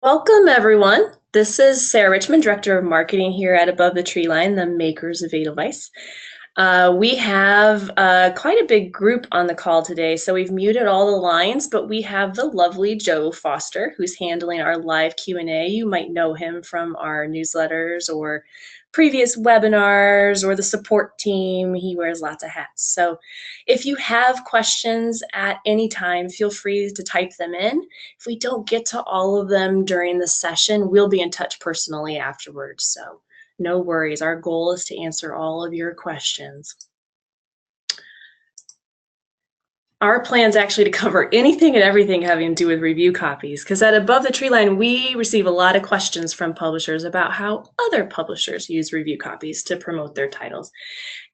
Welcome, everyone. This is Sarah Richmond, Director of Marketing here at Above the Tree Line, the makers of Edelweiss. We have quite a big group on the call today, so we've muted all the lines, but we have the lovely Joe Foster, who's handling our live Q&A. You might know him from our newsletters or previous webinars or the support team. He wears lots of hats. So if you have questions at any time, feel free to type them in. If we don't get to all of them during the session, we'll be in touch personally afterwards. So no worries. Our goal is to answer all of your questions. Our plan is actually to cover anything and everything having to do with review copies, because at Above the Tree Line, we receive a lot of questions from publishers about how other publishers use review copies to promote their titles.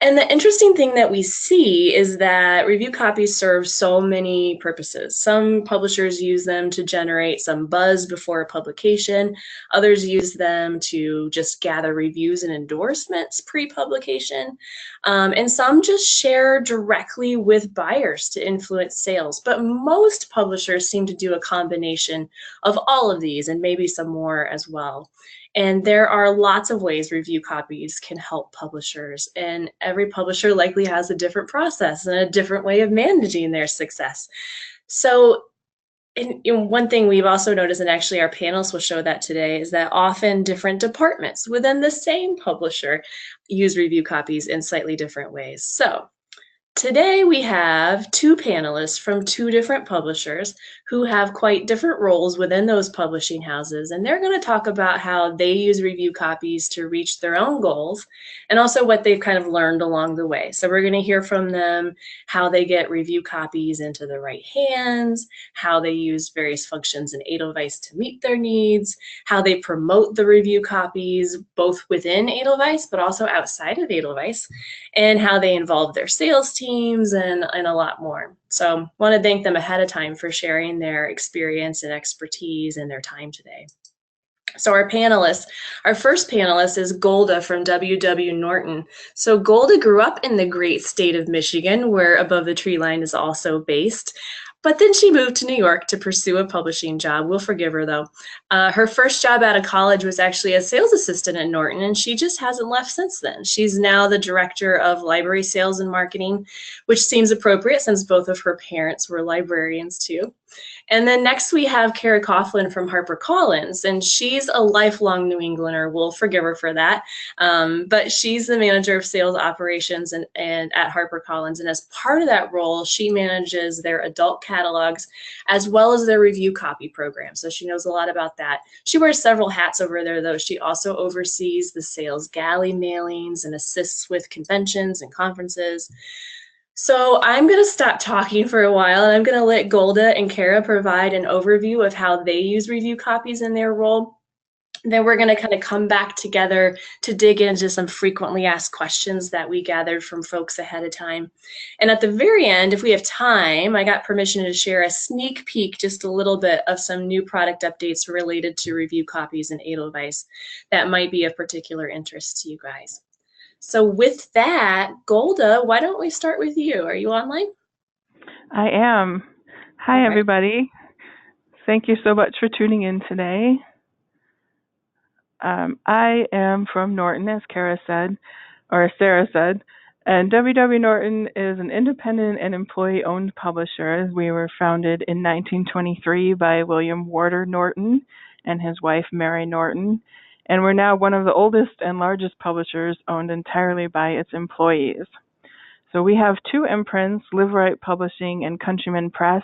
And the interesting thing that we see is that review copies serve so many purposes. Some publishers use them to generate some buzz before a publication. Others use them to just gather reviews and endorsements pre-publication. And some just share directly with buyers to influence sales. But most publishers seem to do a combination of all of these and maybe some more as well. And there are lots of ways review copies can help publishers, and every publisher likely has a different process and a different way of managing their success. So one thing we've also noticed, and actually our panelists will show that today, is that often different departments within the same publisher use review copies in slightly different ways. So today we have two panelists from two different publishers who have quite different roles within those publishing houses, and they're going to talk about how they use review copies to reach their own goals and also what they've kind of learned along the way. So we're going to hear from them how they get review copies into the right hands, how they use various functions in Edelweiss to meet their needs, how they promote the review copies both within Edelweiss but also outside of Edelweiss, and how they involve their sales teams and a lot more. So want to thank them ahead of time for sharing their experience and expertise and their time today. So our panelists, our first panelist is Golda from W.W. Norton. So Golda grew up in the great state of Michigan, where Above the Tree Line is also based. But then she moved to New York to pursue a publishing job. We'll forgive her, though. Her first job out of college was actually as sales assistant at Norton, and she just hasn't left since then. She's now the director of library sales and marketing, which seems appropriate since both of her parents were librarians, too. And then next we have Kara Coughlin from HarperCollins, and she's a lifelong New Englander. We'll forgive her for that. But she's the manager of sales operations and at HarperCollins. And as part of that role, she manages their adult catalogs as well as their review copy program. So she knows a lot about that. She wears several hats over there, though. She also oversees the sales galley mailings and assists with conventions and conferences. So I'm going to stop talking for a while, and I'm going to let Golda and Kara provide an overview of how they use review copies in their role. Then we're going to kind of come back together to dig into some frequently asked questions that we gathered from folks ahead of time. And at the very end, if we have time, I got permission to share a sneak peek, just a little bit of some new product updates related to review copies in Edelweiss that might be of particular interest to you guys. So with that, Golda, why don't we start with you? Are you online? I am. Hi, right, everybody. Thank you so much for tuning in today. I am from Norton, as Sarah said, and W.W. Norton is an independent and employee-owned publisher. We were founded in 1923 by William Warder Norton and his wife, Mary Norton, and we're now one of the oldest and largest publishers owned entirely by its employees. So we have two imprints, Liveright Publishing and Countryman Press,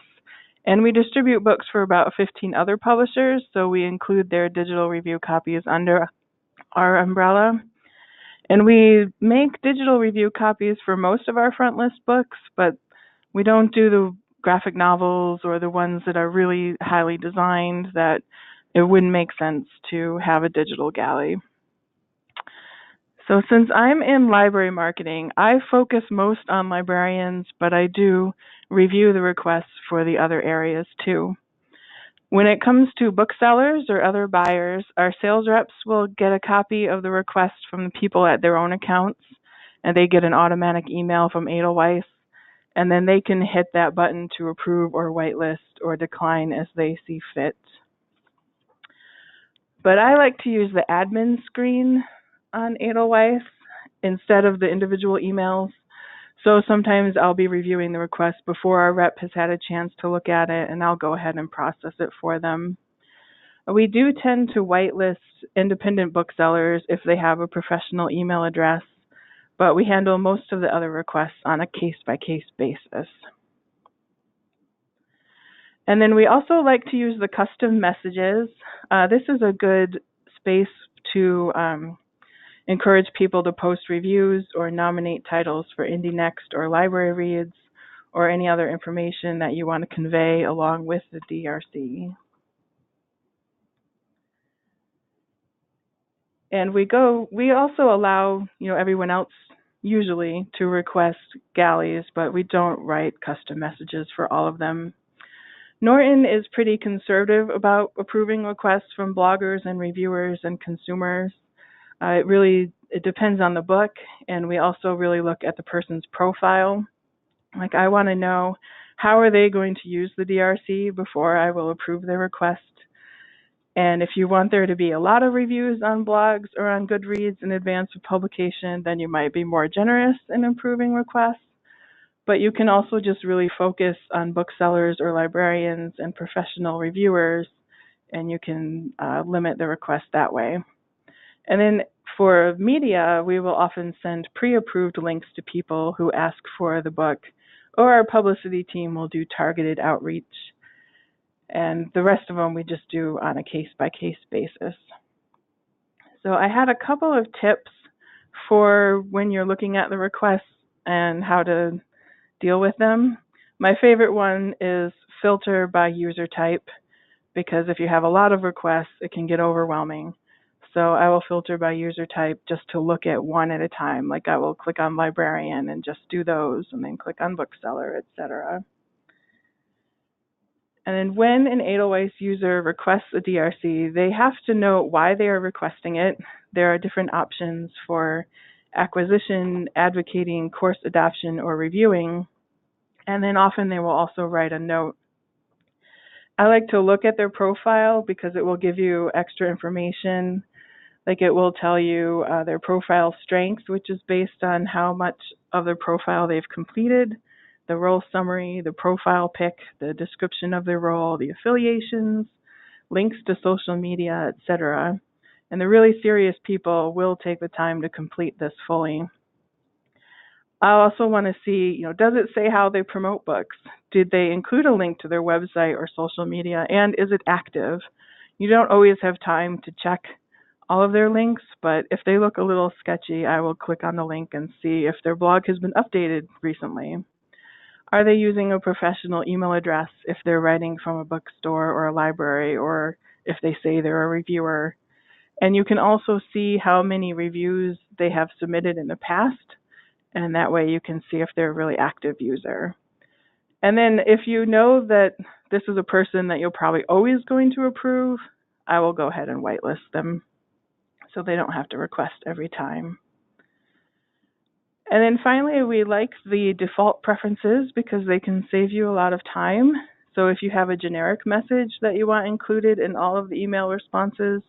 and we distribute books for about 15 other publishers, so we include their digital review copies under our umbrella. And we make digital review copies for most of our front list books, but we don't do the graphic novels or the ones that are really highly designed that it wouldn't make sense to have a digital galley. So since I'm in library marketing, I focus most on librarians, but I do review the requests for the other areas too. When it comes to booksellers or other buyers, our sales reps will get a copy of the request from the people at their own accounts, and they get an automatic email from Edelweiss, and then they can hit that button to approve or whitelist or decline as they see fit. But I like to use the admin screen on Edelweiss instead of the individual emails. So sometimes I'll be reviewing the request before our rep has had a chance to look at it, and I'll go ahead and process it for them. We do tend to whitelist independent booksellers if they have a professional email address, but we handle most of the other requests on a case-by-case basis. And then we also like to use the custom messages. This is a good space to encourage people to post reviews or nominate titles for Indie Next or library reads or any other information that you want to convey along with the DRC. And we also allow, everyone else usually to request galleys, but we don't write custom messages for all of them. Norton is pretty conservative about approving requests from bloggers and reviewers and consumers. It depends on the book, and we also really look at the person's profile. Like, I want to know, how are they going to use the DRC before I will approve their request? And if you want there to be a lot of reviews on blogs or on Goodreads in advance of publication, then you might be more generous in approving requests. But you can also just really focus on booksellers or librarians and professional reviewers, and you can limit the request that way. And then for media, we will often send pre-approved links to people who ask for the book, or our publicity team will do targeted outreach. And the rest of them we just do on a case-by-case basis. So I had a couple of tips for when you're looking at the requests and how to deal with them. My favorite one is filter by user type, because if you have a lot of requests, it can get overwhelming. So I will filter by user type just to look at one at a time. Like, I will click on librarian and just do those, and then click on bookseller, etc. And then when an Edelweiss user requests a DRC, they have to know why they are requesting it. There are different options for acquisition, advocating, course adoption, or reviewing. And then often they will also write a note. I like to look at their profile because it will give you extra information. Like, it will tell you their profile strength, which is based on how much of their profile they've completed, the role summary, the profile pic, the description of their role, the affiliations, links to social media, etc. And the really serious people will take the time to complete this fully. I also want to see, does it say how they promote books? Did they include a link to their website or social media? And is it active? You don't always have time to check all of their links, but if they look a little sketchy, I will click on the link and see if their blog has been updated recently. Are they using a professional email address if they're writing from a bookstore or a library, or if they say they're a reviewer? And you can also see how many reviews they have submitted in the past, and that way you can see if they're a really active user. And then if you know that this is a person that you're probably always going to approve, I will go ahead and whitelist them so they don't have to request every time. And then finally, we like the default preferences because they can save you a lot of time. So if you have a generic message that you want included in all of the email responses,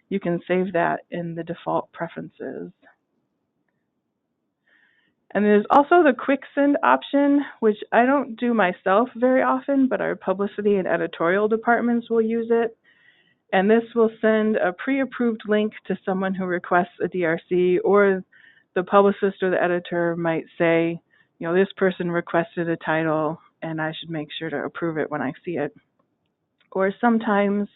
you can save that in the default preferences. And there's also the quick send option, which I don't do myself very often, but our publicity and editorial departments will use it. And this will send a pre-approved link to someone who requests a DRC, or the publicist or the editor might say, this person requested a title and I should make sure to approve it when I see it. Or sometimes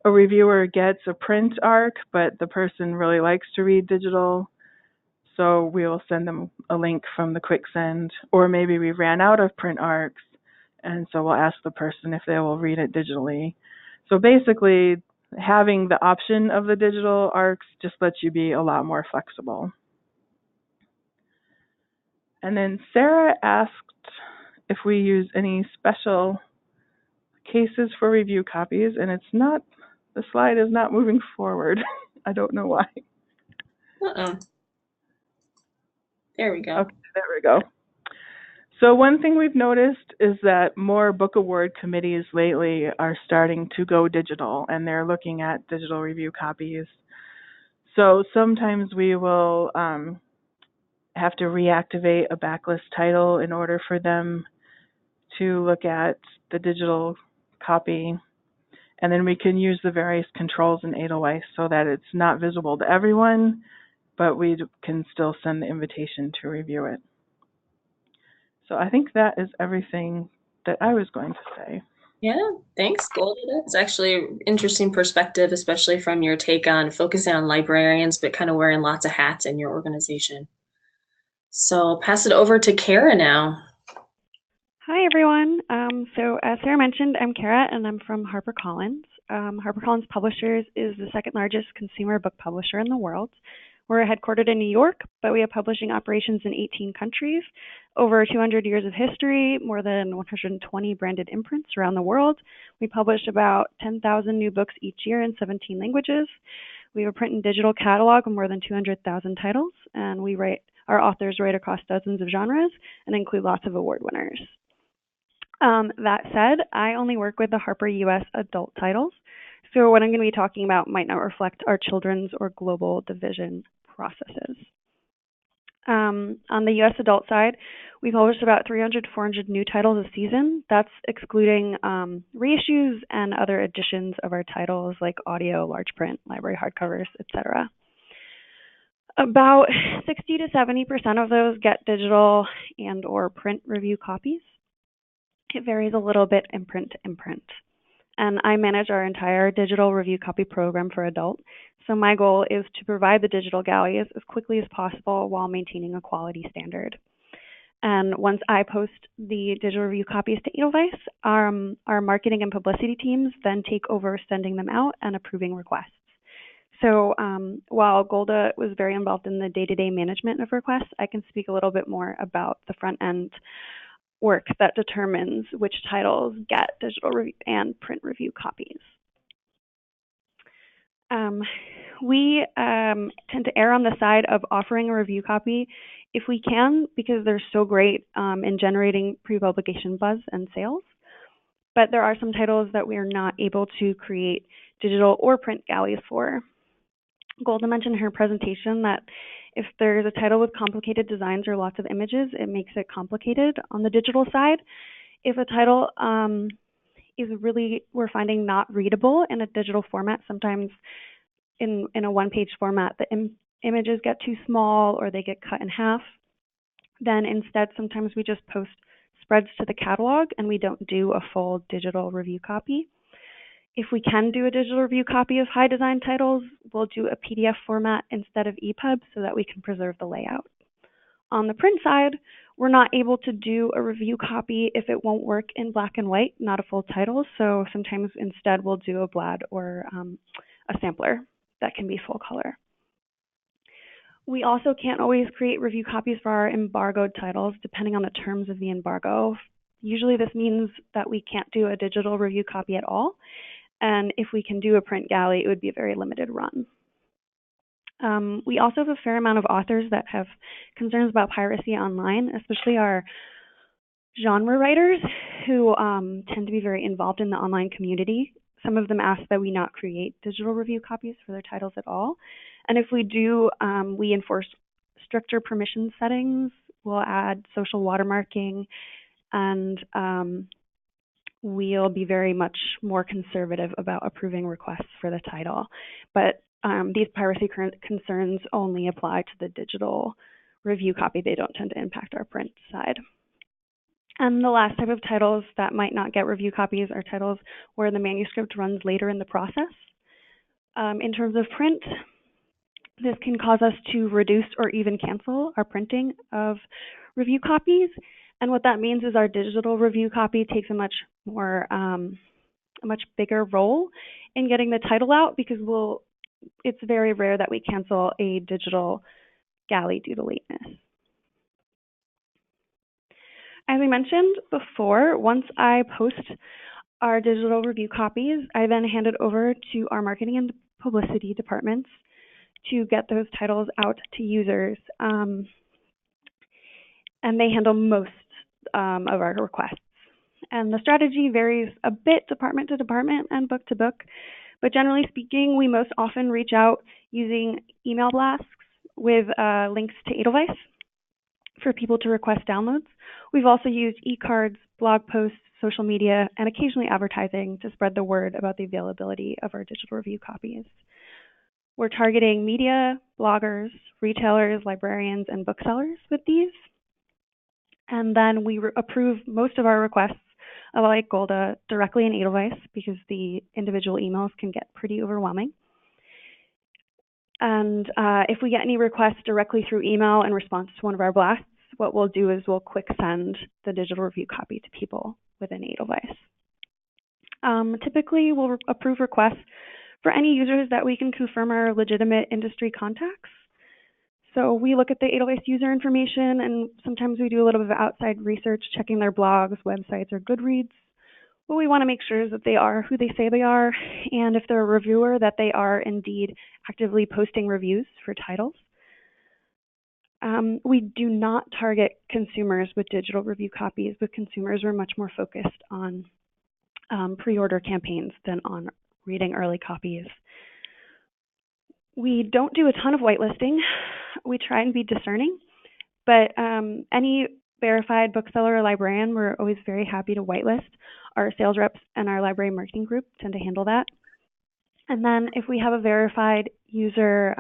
a reviewer gets a print ARC, but the person really likes to read digital, so we will send them a link from the quick send. Or maybe we ran out of print ARCs, and so we'll ask the person if they will read it digitally. So basically, having the option of the digital ARCs just lets you be a lot more flexible. And then Sarah asked if we use any special cases for review copies, and the slide is not moving forward. I don't know why. There we go. Okay, there we go. So one thing we've noticed is that more book award committees lately are starting to go digital, and they're looking at digital review copies. So sometimes we will have to reactivate a backlist title in order for them to look at the digital copy. And then we can use the various controls in Edelweiss so that it's not visible to everyone, but we can still send the invitation to review it. So I think that is everything that I was going to say. Yeah, thanks, Golda. That's actually an interesting perspective, especially from your take on focusing on librarians, but kind of wearing lots of hats in your organization. So I'll pass it over to Kara now. Hi, everyone. So as Sarah mentioned, I'm Kara, and I'm from HarperCollins. HarperCollins Publishers is the second largest consumer book publisher in the world. We're headquartered in New York, but we have publishing operations in 18 countries, over 200 years of history, more than 120 branded imprints around the world. We publish about 10,000 new books each year in 17 languages. We have a print and digital catalog of more than 200,000 titles, and our authors write across dozens of genres and include lots of award winners. That said, I only work with the Harper US adult titles, so what I'm going to be talking about might not reflect our children's or global division processes. On the US adult side, we publish about 300 to 400 new titles a season. That's excluding reissues and other editions of our titles like audio, large print, library hardcovers, etc. About 60 to 70% of those get digital and or print review copies. It varies a little bit imprint to imprint. And I manage our entire digital review copy program for adult. So my goal is to provide the digital galleys as quickly as possible while maintaining a quality standard. And once I post the digital review copies to Edelweiss, our marketing and publicity teams then take over sending them out and approving requests. So while Golda was very involved in the day-to-day management of requests, I can speak a little bit more about the front-end work that determines which titles get digital and print review copies. We tend to err on the side of offering a review copy if we can, because they're so great in generating pre-publication buzz and sales. But there are some titles that we are not able to create digital or print galleys for. Golda mentioned in her presentation that if there's a title with complicated designs or lots of images, it makes it complicated on the digital side. If a title is really, we're finding, not readable in a digital format, sometimes in a one-page format, the images get too small or they get cut in half, then instead sometimes we just post spreads to the catalog and we don't do a full digital review copy. If we can do a digital review copy of high design titles, we'll do a PDF format instead of EPUB so that we can preserve the layout. On the print side, we're not able to do a review copy if it won't work in black and white, not a full title, so sometimes instead we'll do a blad or a sampler that can be full color. We also can't always create review copies for our embargoed titles depending on the terms of the embargo. Usually this means that we can't do a digital review copy at all. And if we can do a print galley, it would be a very limited run. We also have a fair amount of authors that have concerns about piracy online, especially our genre writers who tend to be very involved in the online community. Some of them ask that we not create digital review copies for their titles at all. And if we do, we enforce stricter permission settings. We'll add social watermarking, and we'll be very much more conservative about approving requests for the title. But these piracy concerns only apply to the digital review copy. They don't tend to impact our print side. And the last type of titles that might not get review copies are titles where the manuscript runs later in the process. In terms of print, this can cause us to reduce or even cancel our printing of review copies. And what that means is our digital review copy takes a much bigger role in getting the title out, because it's very rare that we cancel a digital galley due to lateness. As I mentioned before, once I post our digital review copies, I then hand it over to our marketing and publicity departments to get those titles out to users. And they handle most of our requests. And the strategy varies a bit department to department and book to book, but generally speaking, we most often reach out using email blasts with links to Edelweiss for people to request downloads. We've also used e-cards, blog posts, social media, and occasionally advertising to spread the word about the availability of our digital review copies. We're targeting media, bloggers, retailers, librarians, and booksellers with these. And then we approve most of our requests, like Golda, directly in Edelweiss because the individual emails can get pretty overwhelming. And if we get any requests directly through email in response to one of our blasts, what we'll do is we'll quick send the digital review copy to people within Edelweiss. Typically, we'll approve requests for any users that we can confirm are legitimate industry contacts. So we look at the Edelweiss user information, and sometimes we do a little bit of outside research, checking their blogs, websites, or Goodreads. What we want to make sure is that they are who they say they are, and if they're a reviewer, that they are indeed actively posting reviews for titles. We do not target consumers with digital review copies. With consumers, we're much more focused on pre-order campaigns than on reading early copies. We don't do a ton of whitelisting. We try and be discerning, but any verified bookseller or librarian, we're always very happy to whitelist. Our sales reps and our library marketing group tend to handle that. And then if we have a verified user,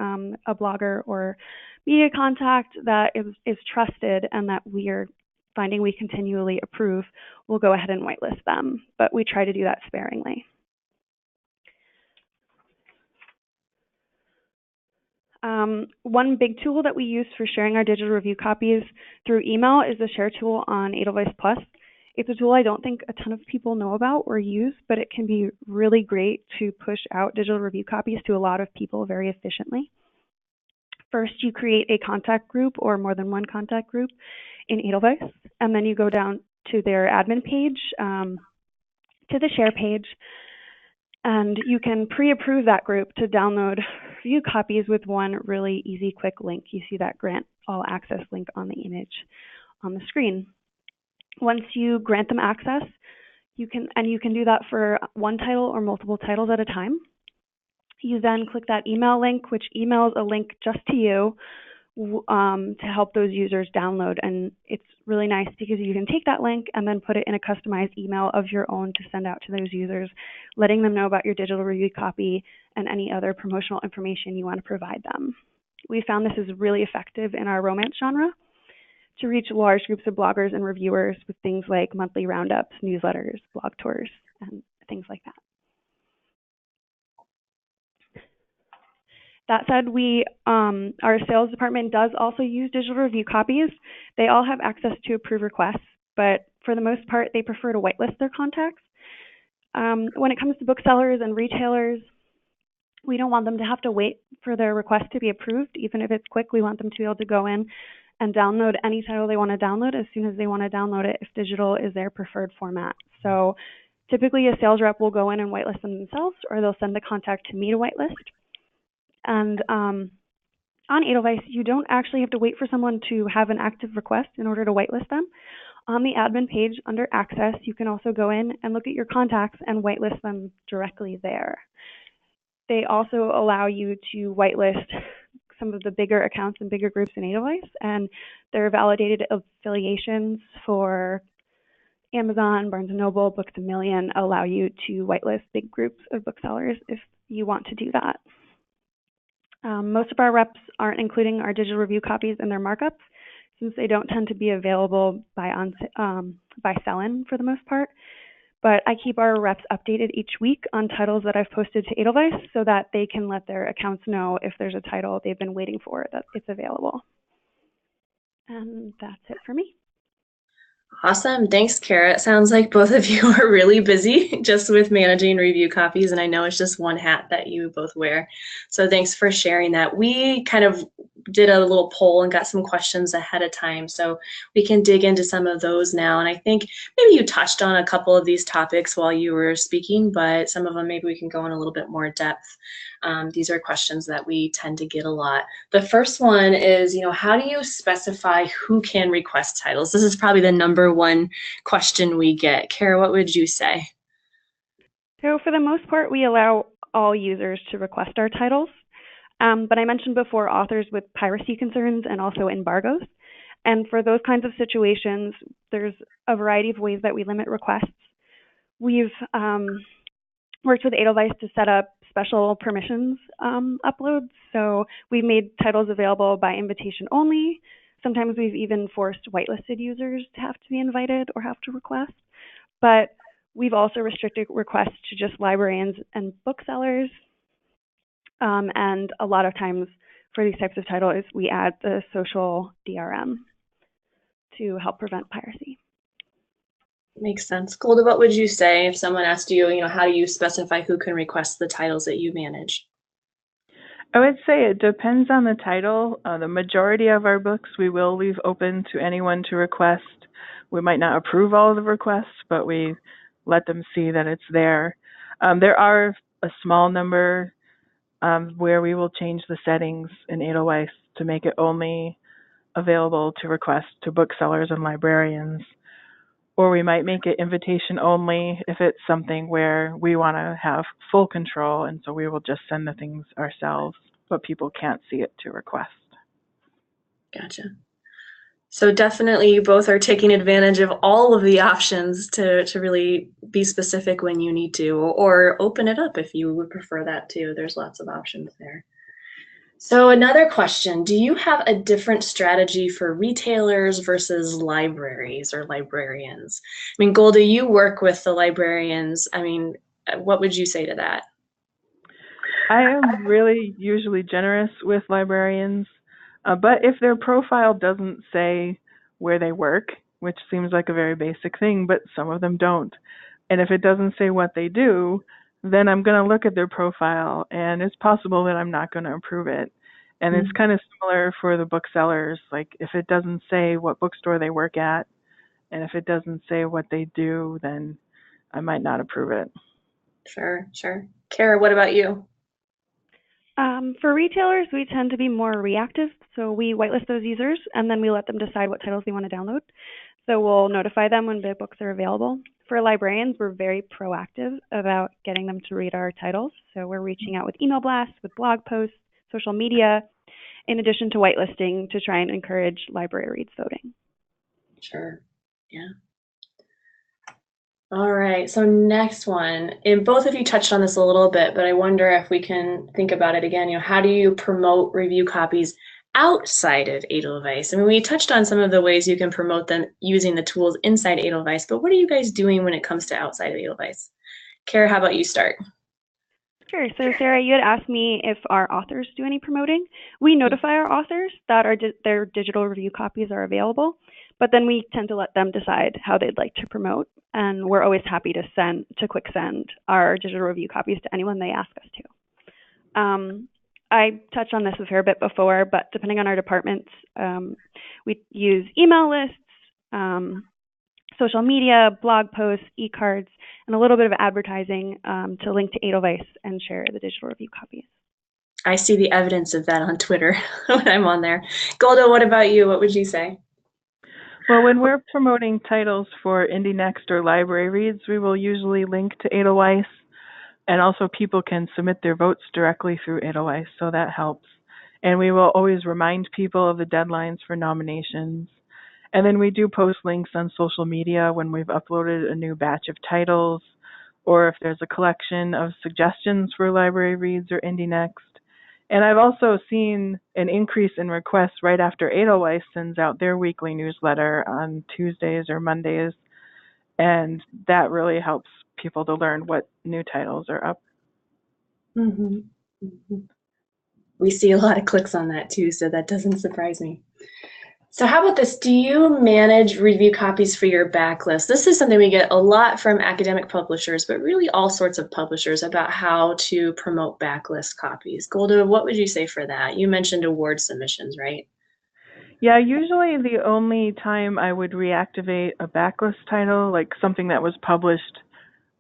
a blogger or media contact that is trusted and that we are finding we continually approve, we'll go ahead and whitelist them, but we try to do that sparingly. One big tool that we use for sharing our digital review copies through email is the share tool on Edelweiss Plus. It's a tool I don't think a ton of people know about or use, but it can be really great to push out digital review copies to a lot of people very efficiently. First, you create a contact group or more than one contact group in Edelweiss, and then you go down to their admin page, to the share page, and you can pre-approve that group to download review copies with one really easy, quick link. You see that grant all access link on the image on the screen. Once you grant them access, you can do that for one title or multiple titles at a time. You then click that email link, which emails a link just to you to help those users download. And it's really nice because you can take that link and then put it in a customized email of your own to send out to those users, letting them know about your digital review copy and any other promotional information you want to provide them. We found this is really effective in our romance genre to reach large groups of bloggers and reviewers with things like monthly roundups, newsletters, blog tours, and things like that. That said, our sales department does also use digital review copies. They all have access to approve requests, but for the most part, they prefer to whitelist their contacts. When it comes to booksellers and retailers, we don't want them to have to wait for their request to be approved. Even if it's quick, we want them to be able to go in and download any title they want to download as soon as they want to download it if digital is their preferred format. So typically a sales rep will go in and whitelist them themselves, or they'll send the contact to me to whitelist. And on Edelweiss, you don't actually have to wait for someone to have an active request in order to whitelist them. On the admin page under Access, you can also go in and look at your contacts and whitelist them directly there. They also allow you to whitelist some of the bigger accounts and bigger groups in Edelweiss, and their validated affiliations for Amazon, Barnes & Noble, Books A Million allow you to whitelist big groups of booksellers if you want to do that. Most of our reps aren't including our digital review copies in their markups since they don't tend to be available by sell-in for the most part. But I keep our reps updated each week on titles that I've posted to Edelweiss so that they can let their accounts know if there's a title they've been waiting for that it's available. And that's it for me. Awesome. Thanks, Kara. It sounds like both of you are really busy just with managing review copies, and I know it's just one hat that you both wear. So thanks for sharing that. We kind of did a little poll and got some questions ahead of time, so we can dig into some of those now. And I think maybe you touched on a couple of these topics while you were speaking, but some of them maybe we can go in a little bit more depth. These are questions that we tend to get a lot. The first one is, how do you specify who can request titles? This is probably the number one question we get. Kara, what would you say? So for the most part, we allow all users to request our titles. But I mentioned before authors with piracy concerns and also embargoes. And for those kinds of situations, there's a variety of ways that we limit requests. We've worked with Edelweiss to set up special permissions uploads. So we've made titles available by invitation only. Sometimes we've even forced whitelisted users to have to be invited or have to request. But we've also restricted requests to just librarians and booksellers. And a lot of times for these types of titles, we add the social DRM to help prevent piracy. Makes sense. Golda, what would you say if someone asked you, how do you specify who can request the titles that you manage? I would say it depends on the title. The majority of our books we will leave open to anyone to request. We might not approve all of the requests, but we let them see that it's there. There are a small number where we will change the settings in Edelweiss to make it only available to request to booksellers and librarians. Or we might make it invitation only if it's something where we want to have full control, and so we will just send the things ourselves, but people can't see it to request. Gotcha. So definitely you both are taking advantage of all of the options to really be specific when you need to, or open it up if you would prefer that too. There's lots of options there. So another question, do you have a different strategy for retailers versus libraries or librarians? I mean, Golda, you work with the librarians. I mean, what would you say to that? I am really usually generous with librarians, but if their profile doesn't say where they work, which seems like a very basic thing, but some of them don't, and if it doesn't say what they do, then I'm going to look at their profile, and it's possible that I'm not going to approve it. And it's kind of similar for the booksellers. Like, if it doesn't say what bookstore they work at, and if it doesn't say what they do, then I might not approve it. Sure. Kara, what about you? For retailers, we tend to be more reactive. So we whitelist those users, and then we let them decide what titles they want to download. So we'll notify them when the books are available. For librarians, we're very proactive about getting them to read our titles. So we're reaching out with email blasts, with blog posts, social media, in addition to whitelisting to try and encourage library reads voting. Sure. Yeah. All right. So next one, and both of you touched on this a little bit, but I wonder if we can think about it again. How do you promote review copies outside of Edelweiss? I mean, we touched on some of the ways you can promote them using the tools inside Edelweiss, but what are you guys doing when it comes to outside of Edelweiss? Kara, how about you start? Sure. So Sarah, you had asked me if our authors do any promoting. We notify our authors that their digital review copies are available, but then we tend to let them decide how they'd like to promote. And we're always happy to quick send our digital review copies to anyone they ask us to. I touched on this a fair bit before, but depending on our departments, we use email lists, social media, blog posts, e-cards, and a little bit of advertising to link to Edelweiss and share the digital review copies. I see the evidence of that on Twitter when I'm on there. Golda, what about you? What would you say? Well, when we're promoting titles for Indie Next or library reads, we will usually link to Edelweiss, and also people can submit their votes directly through Edelweiss, so that helps. And we will always remind people of the deadlines for nominations. And then we do post links on social media when we've uploaded a new batch of titles, or if there's a collection of suggestions for library reads or Indie Next. And I've also seen an increase in requests right after Edelweiss sends out their weekly newsletter on Tuesdays or Mondays, and that really helps people to learn what new titles are up. We see a lot of clicks on that too, so that doesn't surprise me. So how about this? Do you manage review copies for your backlist? This is something we get a lot from academic publishers, but really all sorts of publishers about how to promote backlist copies. Golda, what would you say for that? You mentioned award submissions, right? Yeah, usually the only time I would reactivate a backlist title, like something that was published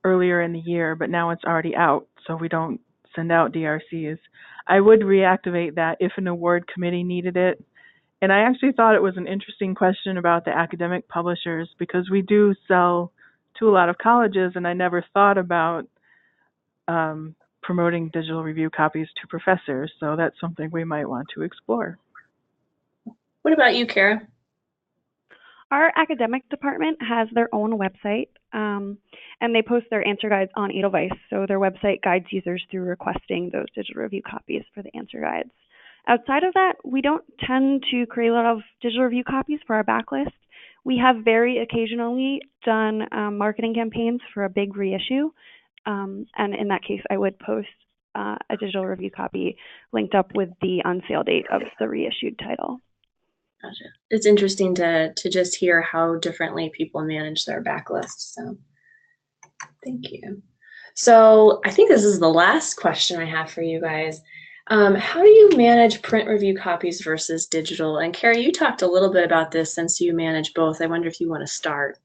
earlier in the year, but now it's already out, so we don't send out DRCs. I would reactivate that if an award committee needed it. And I actually thought it was an interesting question about the academic publishers, because we do sell to a lot of colleges, and I never thought about promoting digital review copies to professors. So that's something we might want to explore. What about you, Kara? Our academic department has their own website, and they post their answer guides on Edelweiss. So their website guides users through requesting those digital review copies for the answer guides. Outside of that, we don't tend to create a lot of digital review copies for our backlist. We have very occasionally done marketing campaigns for a big reissue, and in that case, I would post a digital review copy linked up with the on-sale date of the reissued title. Gotcha. It's interesting to just hear how differently people manage their backlist. So thank you. So I think this is the last question I have for you guys. How do you manage print review copies versus digital? And Carrie, you talked a little bit about this since you manage both. I wonder if you want to start.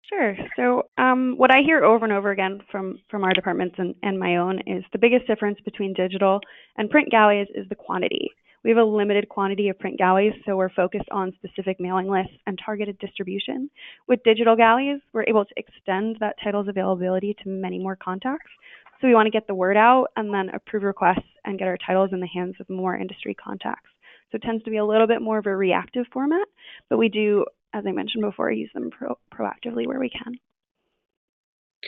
Sure. So what I hear over and over again from our departments and my own is the biggest difference between digital and print galleys is the quantity. We have a limited quantity of print galleys, so we're focused on specific mailing lists and targeted distribution. With digital galleys, we're able to extend that title's availability to many more contacts. So we want to get the word out and then approve requests and get our titles in the hands of more industry contacts. So it tends to be a little bit more of a reactive format, but we do, as I mentioned before, use them proactively where we can.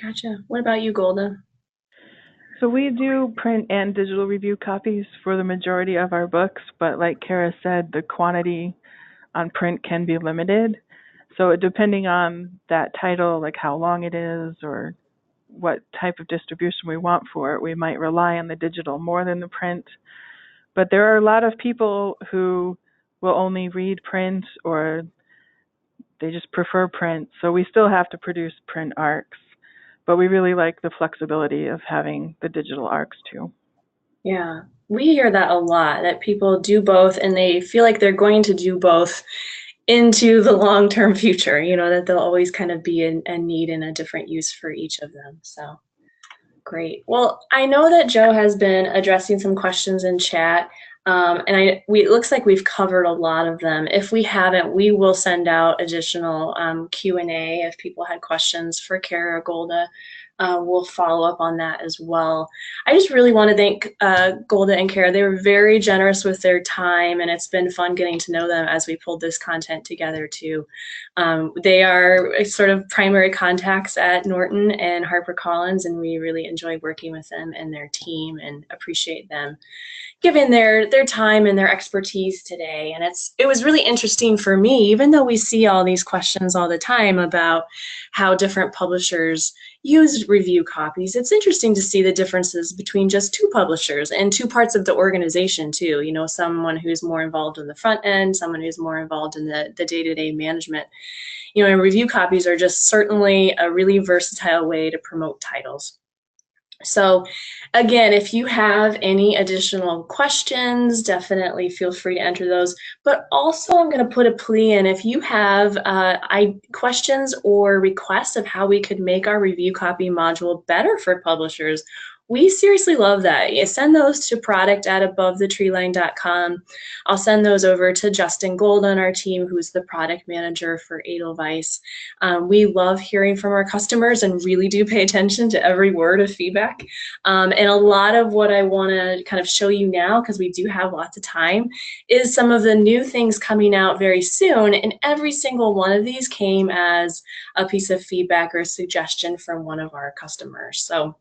Gotcha. What about you, Golda? So we do print and digital review copies for the majority of our books, but like Kara said, the quantity on print can be limited. So depending on that title, like how long it is or what type of distribution we want for it, we might rely on the digital more than the print. But there are a lot of people who will only read print or they just prefer print. So we still have to produce print ARCs, but we really like the flexibility of having the digital ARCs too. Yeah, we hear that a lot, that people do both and they feel like they're going to do both into the long-term future, you know, that there'll always kind of be a need and a different use for each of them. So great. Well, I know that Joe has been addressing some questions in chat, and it looks like we've covered a lot of them. If we haven't, we will send out additional Q&A if people had questions for Kara or Golda. We'll follow up on that as well. I just really want to thank Golda and Kara. They were very generous with their time, and it's been fun getting to know them as we pulled this content together too. They are sort of primary contacts at Norton and HarperCollins, and we really enjoy working with them and their team and appreciate them giving their time and their expertise today. And it was really interesting for me, even though we see all these questions all the time about how different publishers use review copies, it's interesting to see the differences between just two publishers and two parts of the organization too. You know, someone who's more involved in the front end, someone who's more involved in the day-to-day management. You know, and review copies are just certainly a really versatile way to promote titles. So again, if you have any additional questions, definitely feel free to enter those. But also I'm going to put a plea in, if you have questions or requests of how we could make our review copy module better for publishers, we seriously love that. You send those to product@abovethetreeline.com. I'll send those over to Justin Gold on our team, who's the product manager for Edelweiss. We love hearing from our customers and really do pay attention to every word of feedback. And a lot of what I want to kind of show you now, because we do have lots of time, is some of the new things coming out very soon. And every single one of these came as a piece of feedback or suggestion from one of our customers. So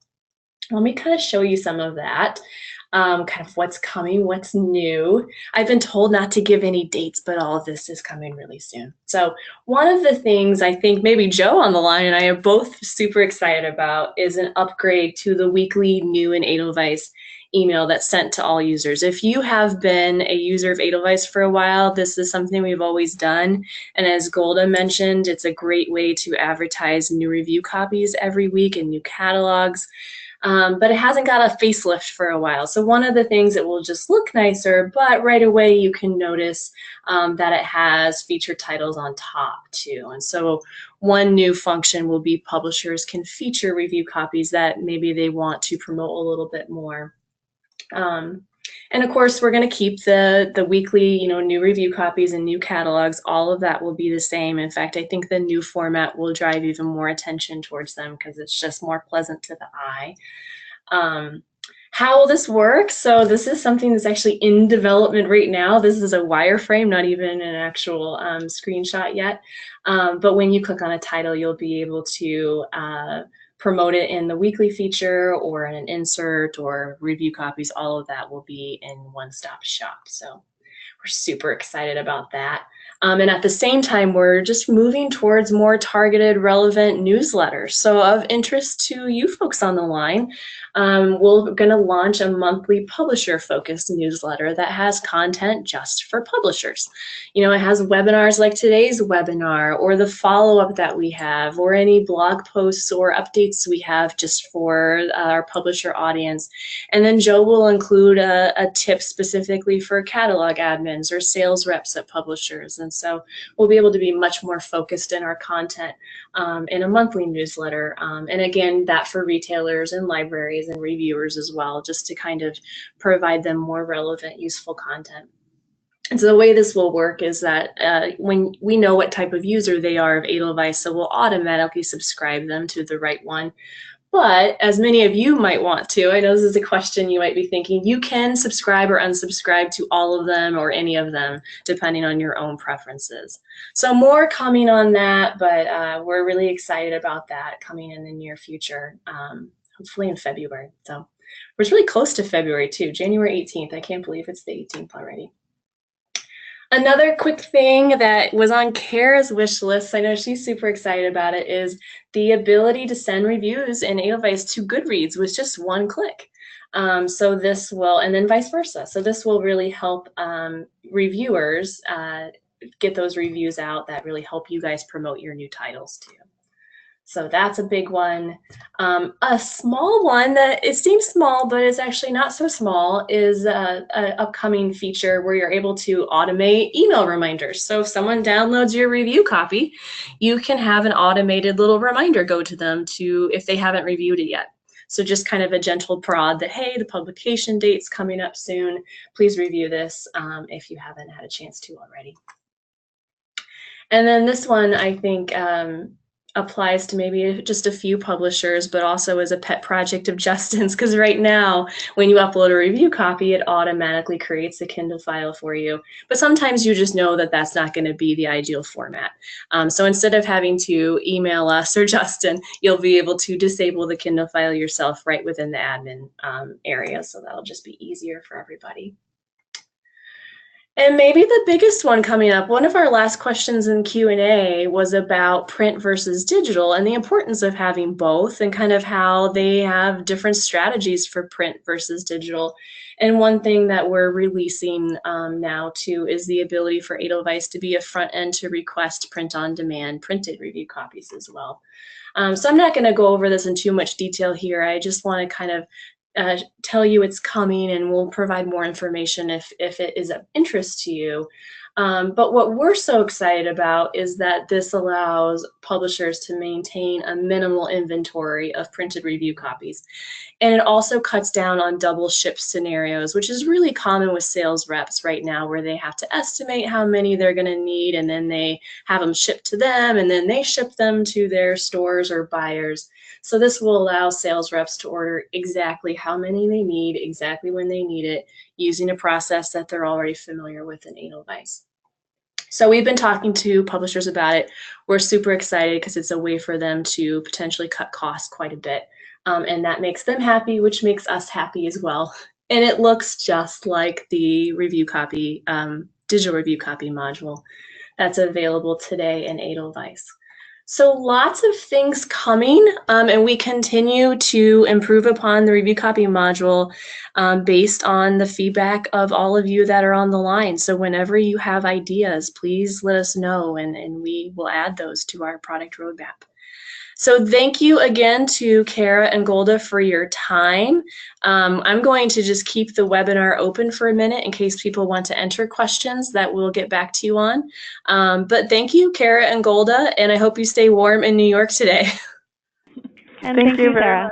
let me kind of show you some of that, kind of what's coming, what's new. I've been told not to give any dates, but all of this is coming really soon. So one of the things I think maybe Joe on the line and I are both super excited about is an upgrade to the weekly new in Edelweiss email that's sent to all users. If you have been a user of Edelweiss for a while, this is something we've always done. And as Golda mentioned, it's a great way to advertise new review copies every week and new catalogs. But it hasn't got a facelift for a while. So one of the things, it will just look nicer, but right away you can notice that it has featured titles on top too. And so one new function will be publishers can feature review copies that maybe they want to promote a little bit more. And of course, we're going to keep the weekly, new review copies and new catalogs. All of that will be the same. In fact, I think the new format will drive even more attention towards them because it's just more pleasant to the eye. How will this work? So this is something that's actually in development right now. This is a wireframe, not even an actual screenshot yet. But when you click on a title, you'll be able to promote it in the weekly feature or in an insert or review copies. All of that will be in one-stop shop. So we're super excited about that. And at the same time, we're just moving towards more targeted, relevant newsletters. So of interest to you folks on the line, we're going to launch a monthly publisher-focused newsletter that has content just for publishers. It has webinars like today's webinar, or the follow-up that we have, or any blog posts or updates we have just for our publisher audience. And then Joe will include a tip specifically for catalog admins or sales reps at publishers. And so we'll be able to be much more focused in our content in a monthly newsletter. And again, that for retailers and libraries and reviewers as well, just to kind of provide them more relevant, useful content. And so the way this will work is that when we know what type of user they are of Edelweiss, so we'll automatically subscribe them to the right one. But as many of you might want to, I know this is a question you might be thinking, you can subscribe or unsubscribe to all of them or any of them, depending on your own preferences. So more coming on that, but we're really excited about that coming in the near future, hopefully in February. So we're really close to February too, January 18th. I can't believe it's the 18th already. Another quick thing that was on Kara's wish list, I know she's super excited about it, is the ability to send reviews in Edelweiss to Goodreads with just one click. So this will, and then vice versa. So this will really help reviewers get those reviews out that really help you guys promote your new titles too. So that's a big one. A small one that it seems small, but it's actually not so small, is an upcoming feature where you're able to automate email reminders. So if someone downloads your review copy, you can have an automated little reminder go to them if they haven't reviewed it yet. So just kind of a gentle prod that, hey, the publication date's coming up soon. Please review this if you haven't had a chance to already. And then this one, I think, applies to maybe just a few publishers, but also as a pet project of Justin's, because right now when you upload a review copy, it automatically creates a Kindle file for you. But sometimes you just know that that's not going to be the ideal format. So instead of having to email us or Justin, you'll be able to disable the Kindle file yourself right within the admin area. So that'll just be easier for everybody. And maybe the biggest one coming up, one of our last questions in Q&A was about print versus digital and the importance of having both and kind of how they have different strategies for print versus digital. And one thing that we're releasing now too is the ability for Edelweiss to be a front end to request print-on-demand printed review copies as well. So I'm not going to go over this in too much detail here. I just want to kind of tell you it's coming, and we'll provide more information if it is of interest to you. But what we're so excited about is that this allows publishers to maintain a minimal inventory of printed review copies. And it also cuts down on double ship scenarios, which is really common with sales reps right now, where they have to estimate how many they're going to need, and then they have them shipped to them, and then they ship them to their stores or buyers. So this will allow sales reps to order exactly how many they need, exactly when they need it, using a process that they're already familiar with in Edelweiss. So we've been talking to publishers about it. We're super excited because it's a way for them to potentially cut costs quite a bit. And that makes them happy, which makes us happy as well. And it looks just like the review copy, digital review copy module that's available today in Edelweiss. So lots of things coming, and we continue to improve upon the review copy module based on the feedback of all of you that are on the line. So whenever you have ideas, please let us know, and we will add those to our product roadmap. So thank you again to Kara and Golda for your time. I'm going to just keep the webinar open for a minute in case people want to enter questions that we'll get back to you on. But thank you, Kara and Golda, and I hope you stay warm in New York today. And thank you, Sarah.